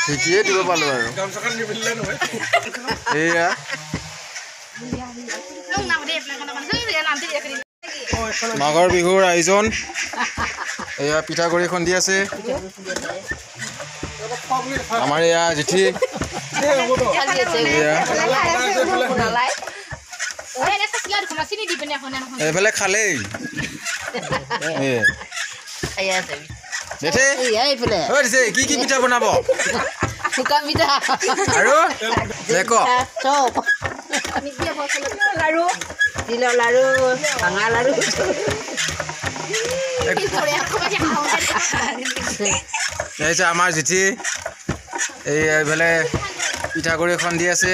ঠিকিয়ে দিব পালো আৰু এয়া মাঘৰ বিহুৰ আয়োজন এয়া পিঠাগুড়ি খুন্দি আছে আমাৰ এয়া জেঠি এইফালে খালেই কি কি পিঠা বনাব শুকান পিঠা আৰু চব লাৰু তিলৰ লাৰু ভাঙা লাৰু আমাৰ জেঠি এইফালে পিঠাগুড়ি খুন্দি আছে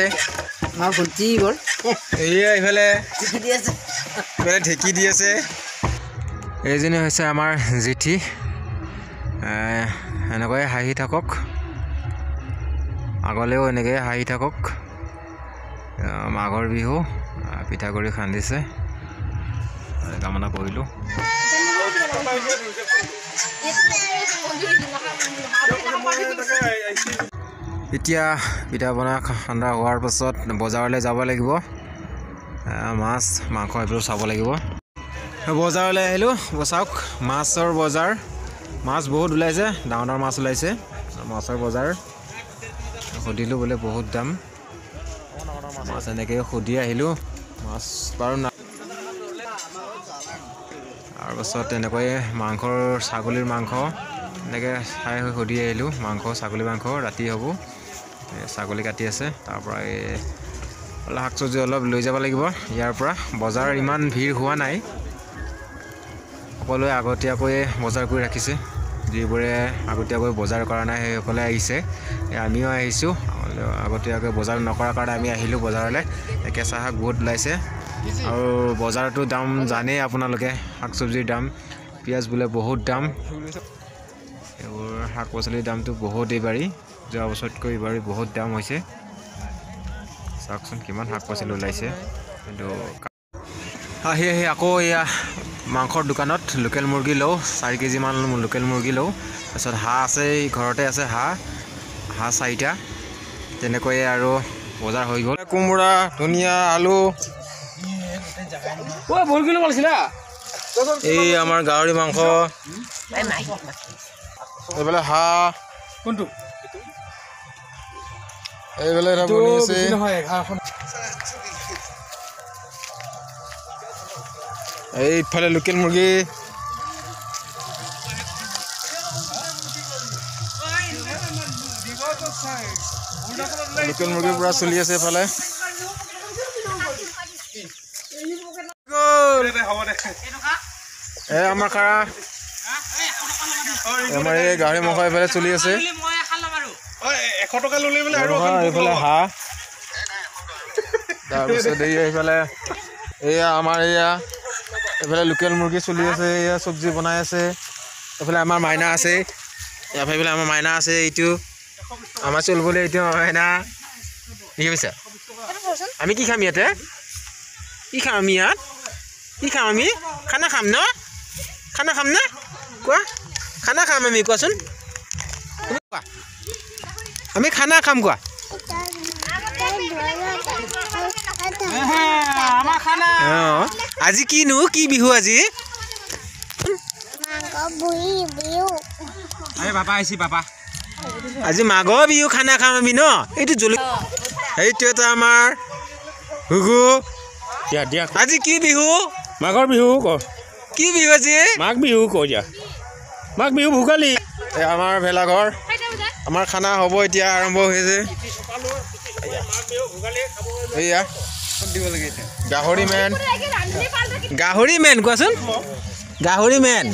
এইফালে ঢেঁকী দি আছে এইজনী হৈছে আমাৰ জেঠি এনেকৈ হাঁহি থাকক আগলেও এনেকৈ হাঁহি থাকক মাঘৰ বিহু পিঠাগুড়ি খান্দিছে কামনা কৰিলোঁ এতিয়া পিঠা পনা খান্দা হোৱাৰ পাছত বজাৰলৈ যাব লাগিব মাছ মাংস এইবোৰ চাব লাগিব বজাৰলৈ আহিলোঁ চাওক মাছৰ বজাৰ মাছ বহুত ওলাইছে ডাঙৰ ডাঙৰ মাছ ওলাইছে মাছৰ বজাৰ সুধিলোঁ বোলে বহুত দাম মাছ এনেকৈ সুধি আহিলোঁ মাছ বাৰু না তাৰপাছত তেনেকৈয়ে মাংসৰ ছাগলীৰ মাংস এনেকৈ চাই সুধি আহিলোঁ মাংস ছাগলী মাংস ৰাতি হ'ব ছাগলী কাটি আছে তাৰপৰা এই শাক চব্জি অলপ লৈ যাব লাগিব ইয়াৰ পৰা বজাৰ ইমান ভিৰ হোৱা নাই সকলোৱে আগতীয়াকৈ বজাৰ কৰি ৰাখিছে যিবোৰে আগতীয়াকৈ বজাৰ কৰা নাই সেইসকলে আহিছে আমিও আহিছোঁ আগতীয়াকৈ বজাৰ নকৰাৰ কাৰণে আমি আহিলোঁ বজাৰলৈ কেঁচা শাক বহুত ওলাইছে আৰু বজাৰটো দাম জানেই আপোনালোকে শাক চব্জিৰ দাম পিঁয়াজ বোলে বহুত দাম এইবোৰ শাক পাচলিৰ দামটো বহুত এইবাৰী যোৱা বছৰতকৈ এইবাৰ বহুত দাম হৈছে চাওকচোন কিমান শাক পাচলি ওলাইছে কিন্তু আহি আকৌ এয়া মাংসৰ দোকানত লোকেল মুৰ্গী লওঁ 4 কেজিমান লোকেল মুৰ্গী লওঁ তাৰপিছত হাঁহ আছে ঘৰতে আছে হাঁহ 4টা তেনেকৈয়ে আৰু বজাৰ হৈ গ'ল কোমোৰা ধনিয়া আলু এই আমাৰ গাহৰি মাংস এইফালে হাঁহ কোনটো এইফালে বনি আছে এইফালে লোকেল মুৰ্গী লোকেল মুৰ্গী পুৰা চলি আছে এইফালে আমাৰ খাৰা আমাৰ এই গাহৰি মাংস এইফালে চলি আছে 100 টকা ল'লে বোলে আৰু এইফালে হাঁহ তাৰপিছত এইফালে এয়া আমাৰ এয়া এইফালে লোকেল মুৰ্গী চলি আছে এয়া চব্জি বনাই আছে এইফালে আমাৰ মাইনা আছে এইফালে আমাৰ মাইনা আছে এইটো আমাৰ চলিবলৈ এইটো মাইনা কি কৈছা আমি কি খাম ইয়াতে কি খাম আমি ইয়াত কি খাম আমি খানা খাম ন কোৱা খানা খাম আমি কোৱাচোন আমি খানা খাম কোৱা আজি কিনো কি বিহু আজি আজি মাঘৰ বিহু খানা খাম আমি ন এইটো সেইটো এটা আমাৰ হুগু আজি কি বিহু মাঘৰ বিহু ক কি বিহু আজি মাঘ বিহু ক যা মাঘ বিহু ভোগালী আমাৰ ভেলাঘৰ আমাৰ খানা হ'ব এতিয়া আৰম্ভ হৈছে এয়া গাহৰি মেন কোৱাচোন গাহৰি মেন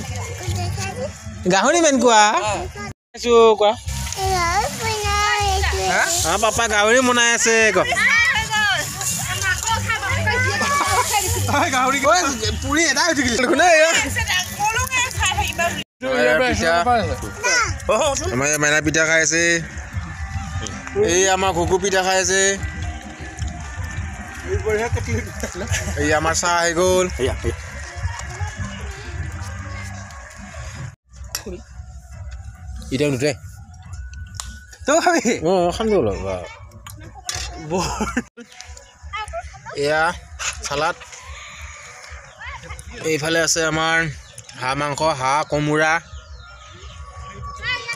কোৱা পাপা গাহৰি বনাই আছে পুৰি এটা মাইনা পিঠা খাই আছে এই আমাৰ ঘুকু পিঠা খাই আছে এই আমাৰ চাহ আহি গ'ল এতিয়া নুঠে তই খাবি অঁ খাম বোলো এয়া চালাড এইফালে আছে আমাৰ হাঁহ মাংস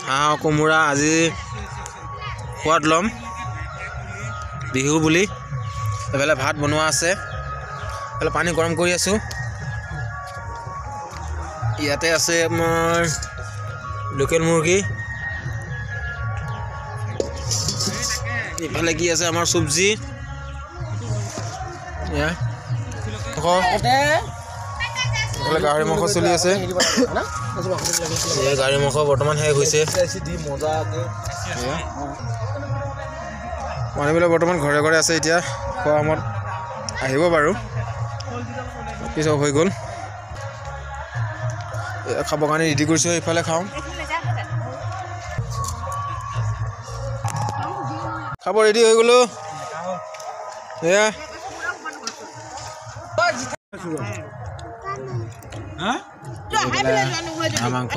হাঁহ কোমোৰা আজি সোৱাদ ল'ম বিহু বুলি এইফালে ভাত বনোৱা আছে এইফালে পানী গৰম কৰি আছোঁ ইয়াতে আছে আমাৰ লোকেল মুৰ্গী এইফালে কি আছে আমাৰ চব্জি এইফালে গাহৰি মাংস চলি আছে গাহৰি মাংস বৰ্তমান শেষ হৈছে মানুহবিলাক বৰ্তমান ঘৰে ঘৰে আছে এতিয়া খোৱা সময়ত আহিব বাৰু পিছত হৈ গ'ল খাবৰ কাৰণে ৰেডি কৰিছোঁ এইফালে খাওঁ খাব ৰেডি হৈ গ'লো এয়া হাঁহ মাংস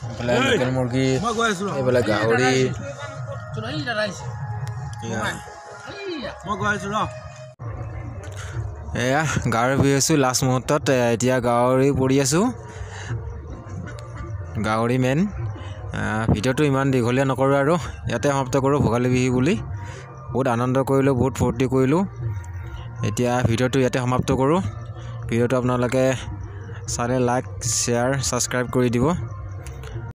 এইফালে লোকেল মুৰ্গী এইফালে গাহৰি এয়া গাহৰি পুহি আছোঁ লাষ্ট মুহূৰ্তত এতিয়া গাহৰি পৰি আছোঁ গাহৰি মেইন ভিডিঅ'টো ইমান দীঘলীয়া নকৰোঁ আৰু ইয়াতে সমাপ্ত কৰোঁ ভোগালী বিহু বুলি বহুত আনন্দ কৰিলোঁ বহুত ফূৰ্তি কৰিলোঁ এতিয়া ভিডিঅ'টো ইয়াতে সমাপ্ত কৰোঁ ভিডিঅ'টো আপোনালোকে চালে লাইক শ্বেয়াৰ ছাবস্ক্ৰাইব কৰি দিব